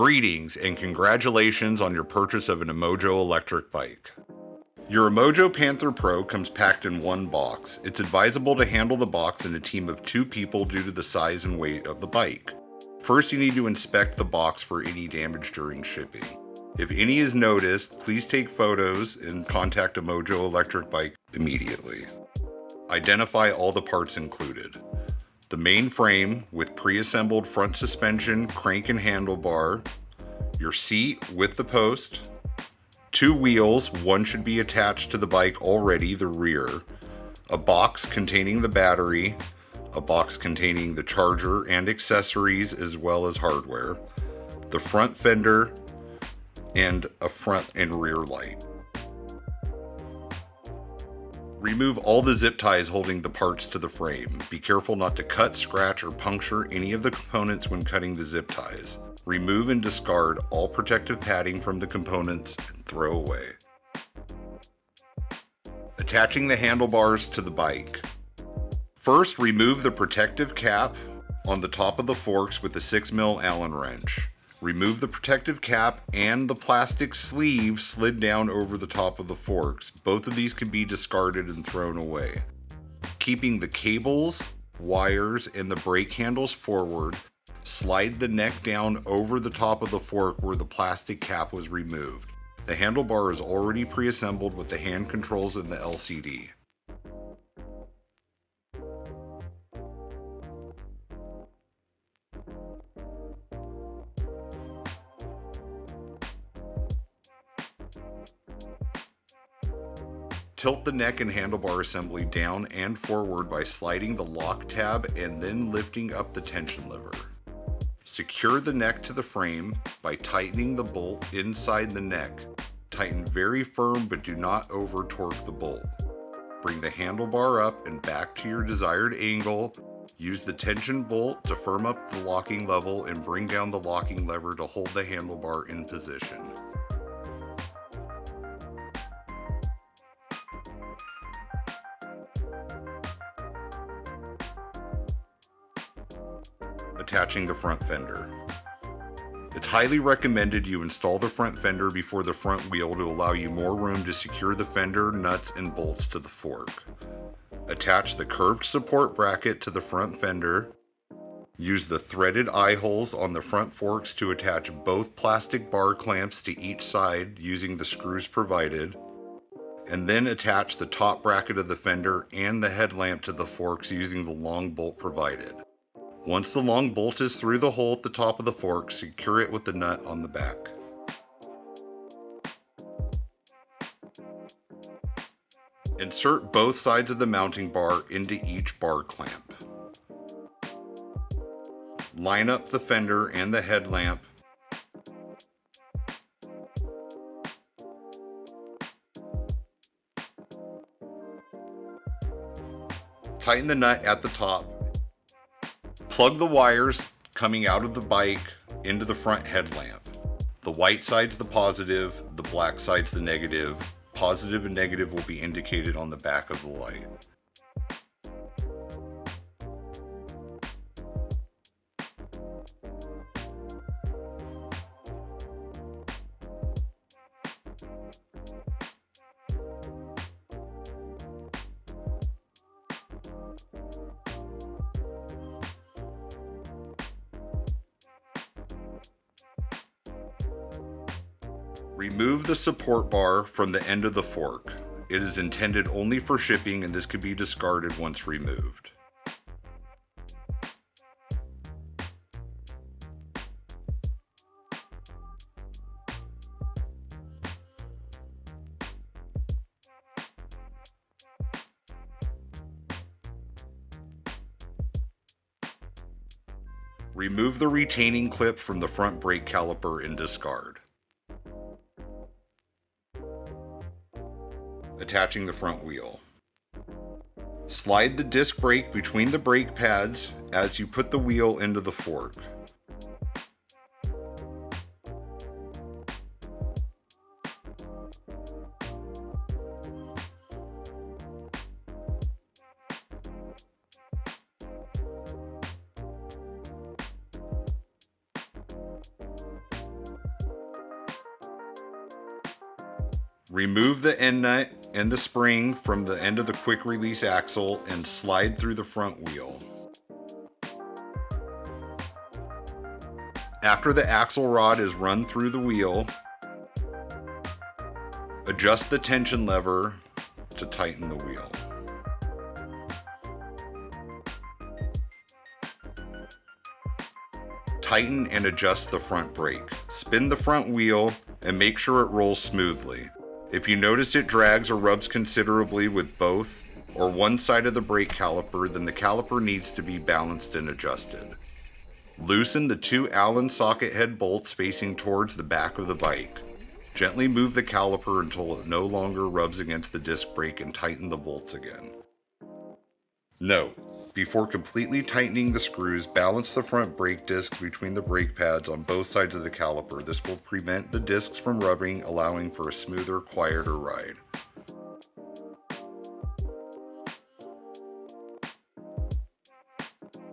Greetings and congratulations on your purchase of an Emojo electric bike. Your Emojo Panther Pro comes packed in one box. It's advisable to handle the box in a team of 2 people due to the size and weight of the bike. First, you need to inspect the box for any damage during shipping. If any is noticed, please take photos and contact Emojo Electric Bike immediately. Identify all the parts included. The main frame with pre-assembled front suspension, crank and handlebar, your seat with the post, 2 wheels, one should be attached to the bike already, the rear, a box containing the battery, a box containing the charger and accessories as well as hardware, the front fender, and a front and rear light. Remove all the zip ties holding the parts to the frame. Be careful not to cut, scratch, or puncture any of the components when cutting the zip ties. Remove and discard all protective padding from the components and throw away. Attaching the handlebars to the bike. First, remove the protective cap on the top of the forks with a 6mm Allen wrench. Remove the protective cap and the plastic sleeve slid down over the top of the forks. Both of these can be discarded and thrown away. Keeping the cables, wires, and the brake handles forward, slide the neck down over the top of the fork where the plastic cap was removed. The handlebar is already pre-assembled with the hand controls and the LCD. Tilt the neck and handlebar assembly down and forward by sliding the lock tab and then lifting up the tension lever. Secure the neck to the frame by tightening the bolt inside the neck. Tighten very firm but do not over torque the bolt. Bring the handlebar up and back to your desired angle. Use the tension bolt to firm up the locking level and bring down the locking lever to hold the handlebar in position. Attaching the front fender. It's highly recommended you install the front fender before the front wheel to allow you more room to secure the fender, nuts, and bolts to the fork. Attach the curved support bracket to the front fender. Use the threaded eye holes on the front forks to attach both plastic bar clamps to each side using the screws provided. And then attach the top bracket of the fender and the headlamp to the forks using the long bolt provided. Once the long bolt is through the hole at the top of the fork, secure it with the nut on the back. Insert both sides of the mounting bar into each bar clamp. Line up the fender and the headlamp. Tighten the nut at the top. Plug the wires coming out of the bike into the front headlamp. The white side's the positive, the black side's the negative. Positive and negative will be indicated on the back of the light. Remove the support bar from the end of the fork. It is intended only for shipping and this can be discarded once removed. Remove the retaining clip from the front brake caliper and discard. Attaching the front wheel. Slide the disc brake between the brake pads as you put the wheel into the fork. Remove the end nut and the spring from the end of the quick release axle and slide through the front wheel. After the axle rod is run through the wheel, adjust the tension lever to tighten the wheel. Tighten and adjust the front brake. Spin the front wheel and make sure it rolls smoothly. If you notice it drags or rubs considerably with both or one side of the brake caliper, then the caliper needs to be balanced and adjusted. Loosen the 2 Allen socket head bolts facing towards the back of the bike. Gently move the caliper until it no longer rubs against the disc brake and tighten the bolts again. Note: before completely tightening the screws, balance the front brake discs between the brake pads on both sides of the caliper. This will prevent the discs from rubbing, allowing for a smoother, quieter ride.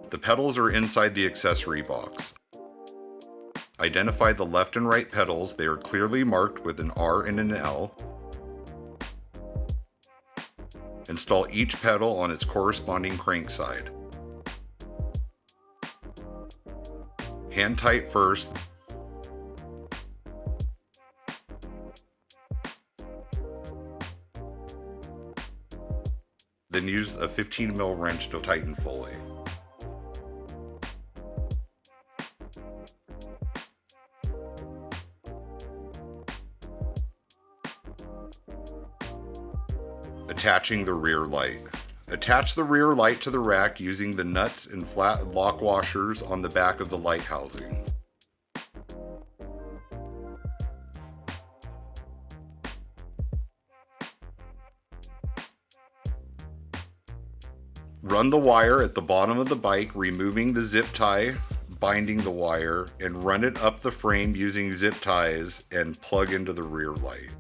The pedals are inside the accessory box. Identify the left and right pedals. They are clearly marked with an R and an L. Install each pedal on its corresponding crank side. Hand tight first. Then use a 15mm wrench to tighten fully. Attaching the rear light. Attach the rear light to the rack using the nuts and flat lock washers on the back of the light housing. Run the wire at the bottom of the bike, removing the zip tie binding the wire, and run it up the frame using zip ties and plug into the rear light.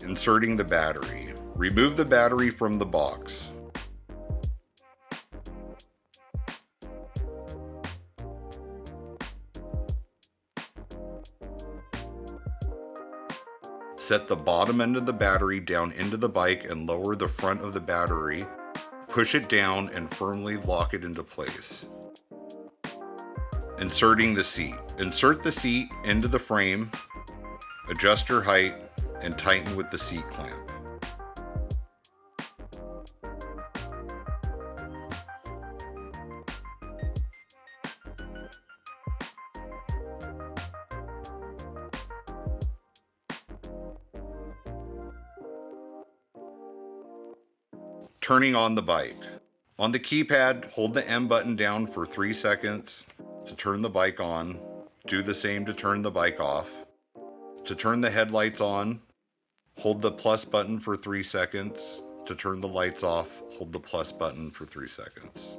Inserting the battery. Remove the battery from the box. Set the bottom end of the battery down into the bike and lower the front of the battery. Push it down and firmly lock it into place. Inserting the seat. Insert the seat into the frame, adjust your height, and tighten with the seat clamp. Turning on the bike. On the keypad, hold the M button down for 3 seconds to turn the bike on. Do the same to turn the bike off. To turn the headlights on, hold the plus button for 3 seconds. To turn the lights off, hold the plus button for 3 seconds.